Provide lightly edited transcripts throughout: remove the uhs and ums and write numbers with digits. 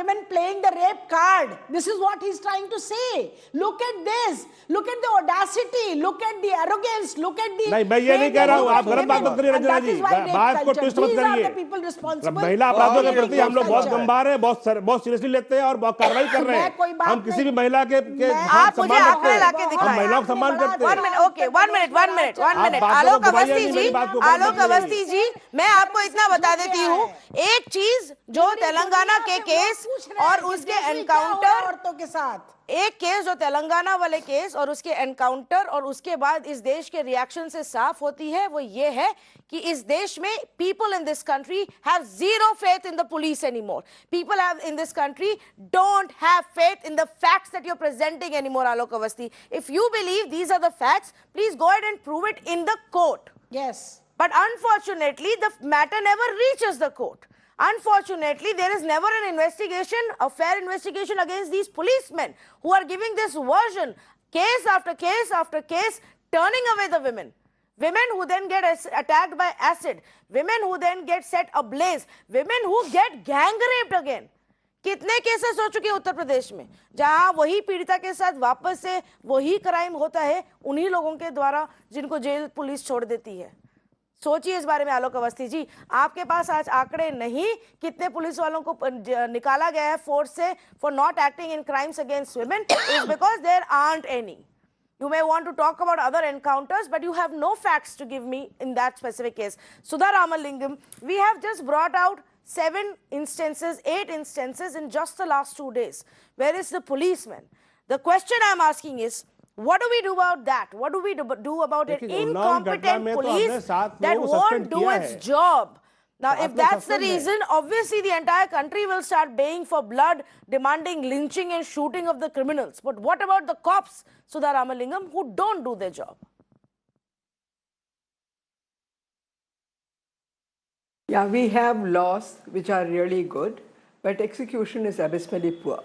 women playing the rape card. This is what he's trying to say. Look at this. Look at the audacity. Look at the arrogance. Look at the... नहीं, मैं ये नहीं कह रहा हूँ, आप गलत बात मत करिए रंजना जी, बात को ट्विस्ट मत करिए। महिला अपराधों के प्रति हम लोग बहुत गंभीर हैं, बहुत सीरियसली लेते हैं और बहुत कार्रवाई कर रहे हैं। हम किसी भी महिला के आप मुझे आंकड़े लाके दिखाएं। हम महिलाओं को सम्मान करते हैं। one minute आलोक अवस्थी जी, मैं आपको इतना बता देती हूँ, एक चीज जो तेलंगाना के केस और उसके एनकाउंटर, औरतों के साथ एक केस जो तेलंगाना वाले केस और उसके एनकाउंटर और उसके बाद इस देश के रिएक्शन से साफ होती है, वो ये है कि इस देश में people in this country have zero faith in the police anymore. People in this country don't have faith in the facts that you're presenting anymore, Alok Avasthi. If you believe these are the facts, please go ahead and prove it in the court. Yes. But unfortunately, the matter never reaches the court. Unfortunately, there is never an investigation, a fair investigation against these policemen who are giving this version, case after case after case, turning away the women. Women who then get attacked by acid, women who then get set ablaze, women who get gang raped again. कितने cases हो चुके हैं उत्तर प्रदेश में जहां वही पीड़िता के साथ वापस से वही क्राइम होता है उन्हीं लोगों के द्वारा जिनको जेल पुलिस छोड़ देती है। सोचिए इस बारे में आलोक अवस्थी जी, आपके पास आज आंकड़े नहीं कितने पुलिस वालों को निकाला गया है फोर्स से for not acting in crimes against women, is because their art any. You may want to talk about other encounters, but you have no facts to give me in that specific case. Sudha Ramalingam, we have just brought out 7 instances, 8 instances in just the last 2 days. Where is the policeman? The question I'm asking is, what do we do about that? What do we do about an incompetent police that won't do its job? Now, if that's the reason, obviously the entire country will start baying for blood, demanding lynching and shooting of the criminals. But what about the cops, Sudha Ramalingam, who don't do their job? Yeah, we have laws which are really good, but execution is abysmally poor.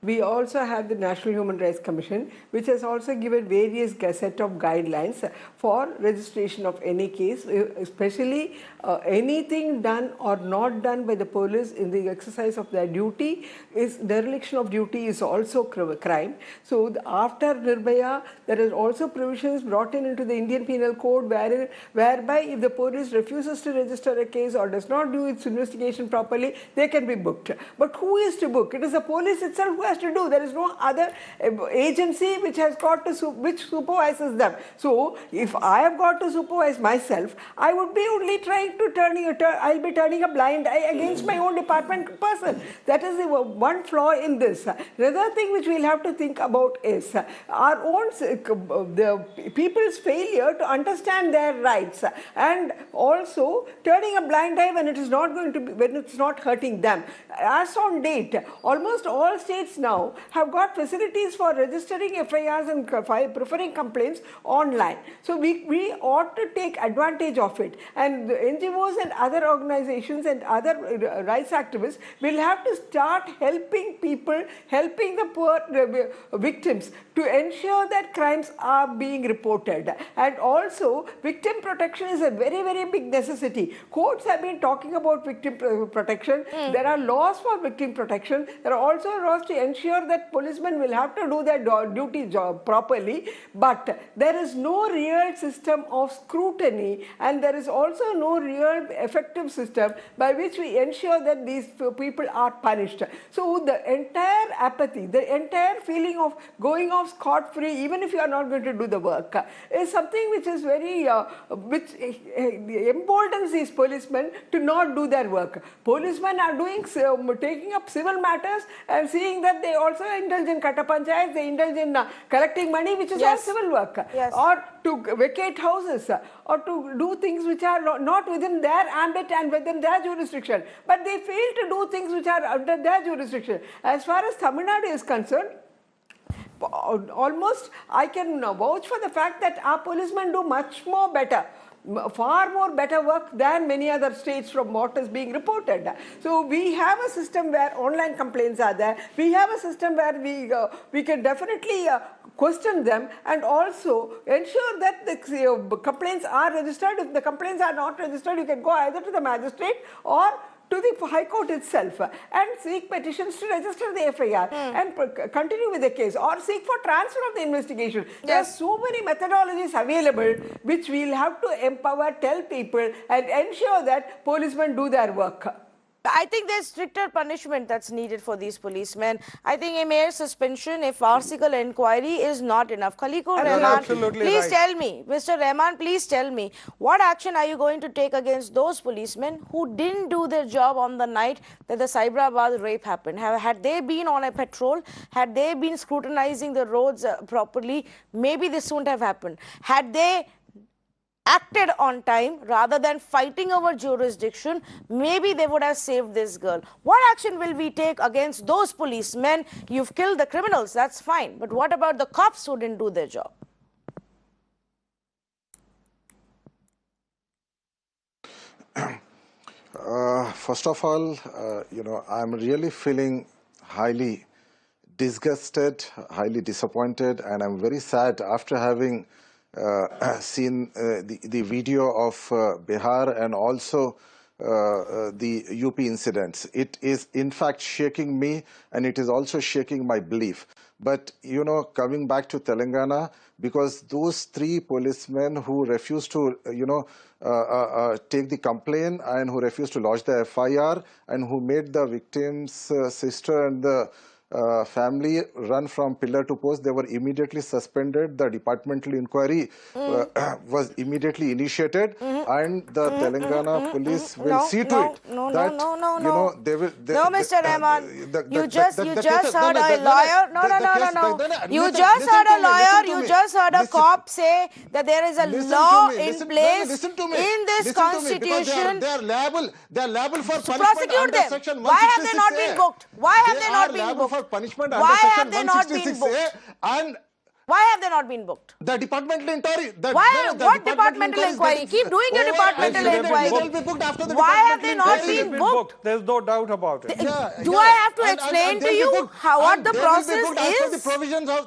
We also have the National Human Rights Commission, which has also given various set of guidelines for registration of any case, especially anything done or not done by the police in the exercise of their duty. Is dereliction of duty is also crime. So after Nirbhaya, there is also provisions brought into the Indian Penal Code whereby if the police refuses to register a case or does not do its investigation properly, they can be booked. But who is to book? It is the police itself who has to do. There is no other agency which has got to which supervises them. So if I have got to supervise myself, I would be only trying to I'll be turning a blind eye against my own department person. That is the one flaw in this. Another thing which we'll have to think about is our own the people's failure to understand their rights and also turning a blind eye when it is not going to be, when it's not hurting them. As on date, almost all states now have got facilities for registering FIRs and preferring complaints online. So we ought to take advantage of it, and the NGOs and other organizations and other rights activists will have to start helping people, helping the poor victims to ensure that crimes are being reported. And also victim protection is a very, very big necessity. Courts have been talking about victim protection. There are laws for victim protection. There are also laws to ensure that policemen will have to do their duty job properly, but there is no real system of scrutiny, and there is also no real effective system by which we ensure that these people are punished. So the entire apathy, the entire feeling of going off scot-free even if you are not going to do the work is something which is very which emboldens these policemen to not do their work. Policemen are doing taking up civil matters and seeing that they also indulge in kata panchayats, they indulge in collecting money, which is all civil work, or to vacate houses, or to do things which are not within their ambit and within their jurisdiction, but they fail to do things which are under their jurisdiction. As far as Tamil Nadu is concerned, almost I can vouch for the fact that our policemen do much more better, far more better work than many other states from what is being reported. So we have a system where online complaints are there. We have a system where we can definitely question them and also ensure that the complaints are registered. If the complaints are not registered, you can go either to the magistrate or to the High Court itself and seek petitions to register the FIR and continue with the case, or seek for transfer of the investigation. There are so many methodologies available which we'll have to empower, tell people and ensure that policemen do their work. I think there's stricter punishment that's needed for these policemen. I think a mere suspension, a farcical inquiry is not enough. Khaleequr, Rahman, please tell me, Mr. Rahman, please tell me, what action are you going to take against those policemen who didn't do their job on the night that the Cyberabad rape happened? Had they been on a patrol, had they been scrutinizing the roads properly, maybe this wouldn't have happened. Had they acted on time rather than fighting over jurisdiction, maybe they would have saved this girl. What action will we take against those policemen? You've killed the criminals, that's fine. But what about the cops who didn't do their job? First of all, I'm really feeling highly disgusted, highly disappointed, and I'm very sad after having seen the video of Bihar and also the UP incidents. It is in fact shaking me, and it is also shaking my belief. But coming back to Telangana, because those 3 policemen who refused to take the complaint and who refused to lodge the FIR and who made the victim's sister and the family run from pillar to post, they were immediately suspended. The departmental inquiry was immediately initiated, and the Telangana police will see to it that they will. No, Mr. Rahman, you just heard a lawyer. No. You just heard a lawyer. You just heard a cop say that there is a law in place in this constitution. They are liable for punishment. Prosecute them. Why have they not been booked? Why have they not been booked? Punishment why under have they not been booked? And why have they not been booked? The departmental inquiry. What departmental inquiry? Keep doing your departmental inquiry. Why have they not been booked? There's no doubt about it. Do I have to explain to you what the process is?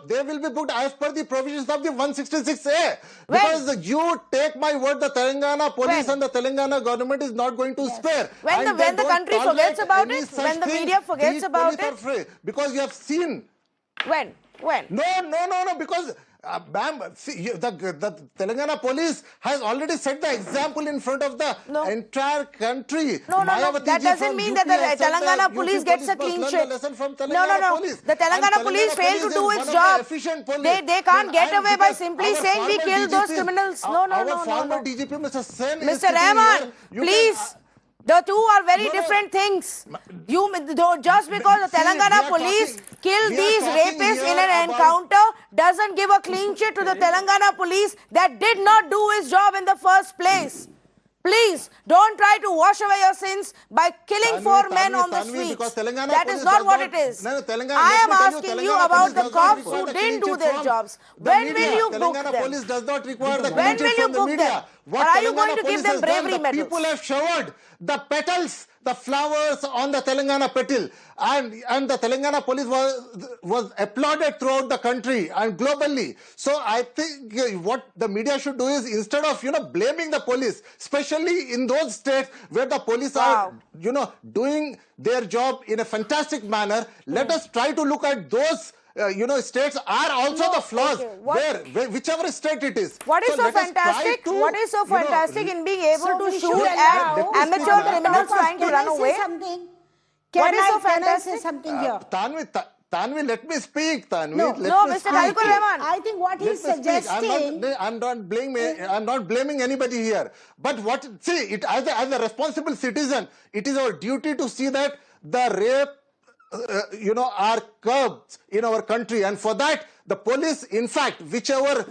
They will be booked as per the provisions of the 166A. Because you take my word, the Telangana police and the Telangana government is not going to spare. When the country forgets about it? When the media forgets about it? Because you have seen. When? No, because the Telangana police has already set the example in front of the entire country. No. That doesn't mean that the Telangana police gets a clean sheet. No. The Telangana police failed to do its job. They can't get away by simply saying we killed those criminals. No. Mr. Rahman, please. The two are very different things. Just because the Telangana police killed these rapists in an encounter doesn't give a clean sheet to the Telangana police that did not do its job in the first place. Please, don't try to wash away your sins by killing 4 men on the streets. That is not what it is. I am asking you about the cops who didn't do their jobs. When will you book them? When will you book them? Or are you going to give them bravery medals? People have showered the petals, the flowers on the Telangana petal, and the Telangana police was applauded throughout the country and globally. So I think what the media should do is, instead of blaming the police, especially in those states where the police are doing their job in a fantastic manner, let us try to look at those states are also the flaws, whichever state it is. What is so fantastic? What is so fantastic in being able to shoot at amateur criminals trying to run away? Can I say something here? Tanvi, let me speak. Tanvi, no, Mr. Khaleequr Rahman. I think what he's suggesting. I'm not blaming anybody here. But as a responsible citizen, it is our duty to see that the rape are curbed in our country, and for that the police, in fact, whichever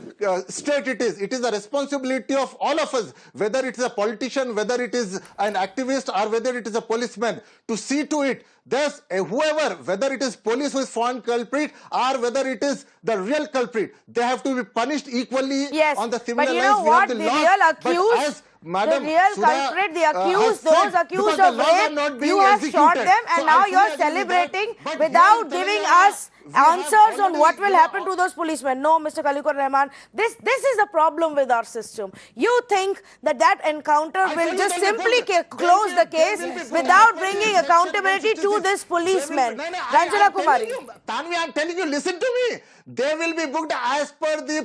state it is the responsibility of all of us, whether it is a politician, whether it is an activist, or whether it is a policeman, to see to it there's whoever, whether it is police who is found culprit or whether it is the real culprit, they have to be punished equally on the similar lines. But you know what? The real accused, Madam, the real culprit, the accused, those accused of rape, you have shot them, and now you are celebrating without giving us answers on what will happen to those policemen. No, Mr. Khaleequr Rahman, this is the problem with our system. You think that encounter will just simply close the case without bringing accountability to this policeman. Ranjana Kumari. Tanvi, I'm telling you, listen to me. They will be booked as per the